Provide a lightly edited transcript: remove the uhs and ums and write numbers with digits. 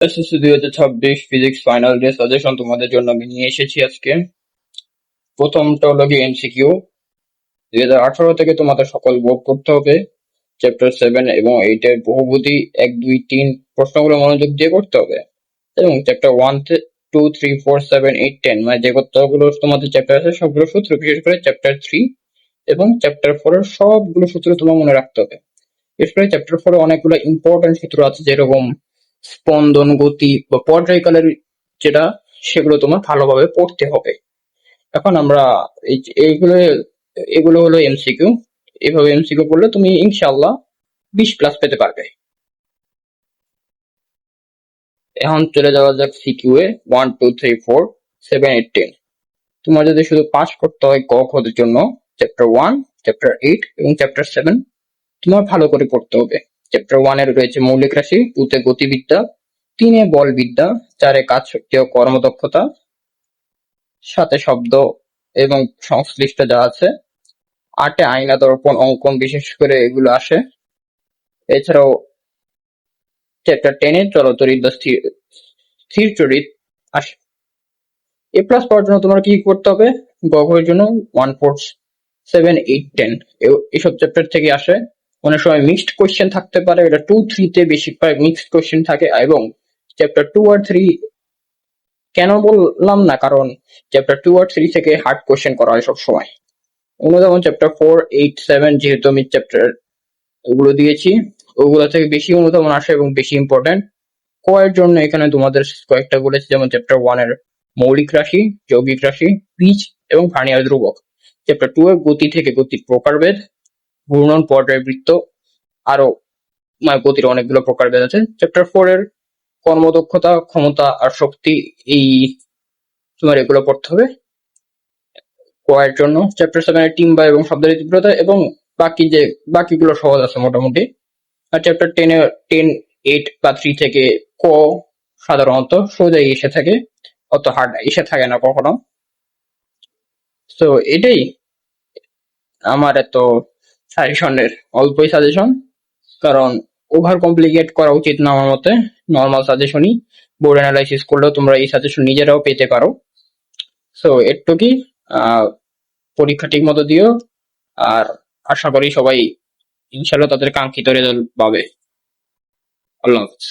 SSC 2026 physics final day suggestion তোমাদের জন্য আমি নিয়ে এসেছি আজকে। প্রথমটা হলো কি এমসিকিউ। 2018 থেকে তোমাদের সকল বোর্ড করতে হবে। চ্যাপ্টার 7 এবং 8 এর বহুপদী 1, 2, 3 প্রশ্নগুলো মনোযোগ দিয়ে করতে হবে। এবং চ্যাপ্টার 1, 2, 3, 4, 7, 8, 10 মানে যে কতগুলো তোমাদের চ্যাপ্টার আছে সবগুলো সূত্র, বিশেষ করে চ্যাপ্টার 3 এবং চ্যাপ্টার 4 এর সবগুলো সূত্র তোমার মনে রাখতে হবে। এরপরে চ্যাপ্টার 4 এ অনেকগুলো ইম্পর্টেন্ট সূত্র আছে, যেরকম স্পন্দন, গতি বা পর্যায়কালের যেটা, সেগুলো তোমার ভালোভাবে পড়তে হবে। এখন আমরা এইগুলো এগুলো হলো এমসিকিউ। এইভাবে এমসিকিউ করলে তুমি ইনশাআল্লাহ 20+ পেতে পারবে। এখন চলে যাওয়া যাক সিকিউ এ। 1, 2, 3, 4, 7, 8, 10। তোমার যদি শুধু পাস করতে হয় ক খ এর জন্য চ্যাপ্টার 1, চ্যাপ্টার 8 এবং চ্যাপ্টার 7 তোমার ভালো করে পড়তে হবে। চ্যাপ্টার 1 এর রয়েছে মৌলিক রাশি, 2 তে গতিবিদ্যা, 3 এ বলবিদ্যা, 4 এ কাজ শক্তি ও কর্মদক্ষতা, 7 এ শব্দ এবং সংশ্লিষ্ট যা আছে, 8 এ আয়না, দর্পণ, অঙ্কন বিশেষ করে এগুলো আসে। এছাড়াও চ্যাপ্টার 10 এ চলতরিৎ বা স্থির চরিত আসে। এ প্লাস পাওয়ার জন্য তোমার কি করতে হবে? গ ঘ এর জন্য 1, 4, 7, 8, 10 এসব চ্যাপ্টার থেকে আসে। অনেক সময় মিক্সড কোয়েশ্চেন থাকতে পারে, এটা 2, 3 তে বেশিরভাগ মিক্সড কোয়েশ্চেন থাকে। এবং চ্যাপ্টার 2 আর 3 কেন বললাম না, কারণ চ্যাপ্টার 2 আর 3 থেকে হার্ড কোয়েশ্চেন করা হয় সব সময়। অনুধাবন চ্যাপ্টার 4, 8, 7 যেহেতু আমি চ্যাপ্টার ওগুলো দিয়েছি, ওগুলো থেকে বেশি অনুধাবন আসে এবং বেশি ইম্পর্টেন্ট। ক এর জন্য এখানে তোমাদের কয়েকটা বলেছি, যেমন চ্যাপ্টার 1 এর মৌলিক রাশি, যৌগিক রাশি, পিচ এবং ভার্নিয়ার ধ্রুবক। চ্যাপ্টার 2 এর গতি থেকে গতির প্রকারভেদ, ঘূর্ণন, পর্যায়বৃত্ত, আরো গতির অনেকগুলো প্রকারভেদ আছে। চ্যাপ্টার 4 এর কর্মদক্ষতা, ক্ষমতা আর শক্তি, এই তোমার এগুলো পড়তে হবে ক এর জন্য। চ্যাপ্টার 7 এর টিম্বা এবং শব্দের তীব্রতা এবং বাকিগুলো সহজ আছে মোটামুটি। আর চ্যাপ্টার 10, 8 বা 3 থেকে ক সাধারণত সোজাই এসে থাকে, অত হার্ড এসে থাকে না কখনো। তো এটাই আমার এত সাজেশনের, অল্পই সাজেশন, কারণ ওভার কমপ্লিকেট করা উচিত না আমার মতে। নর্মাল সাজেশনই বোর্ড অ্যানালাইসিস করলেও তোমরা এই সাজেশন নিজেরাও পেতে পারো। সো এটুকুই। পরীক্ষা ঠিক মতো দিও, আর আশা করি সবাই ইনশাল্লাহ তাদের কাঙ্ক্ষিত রেজাল্ট পাবে। আল্লাহ হাফেজ।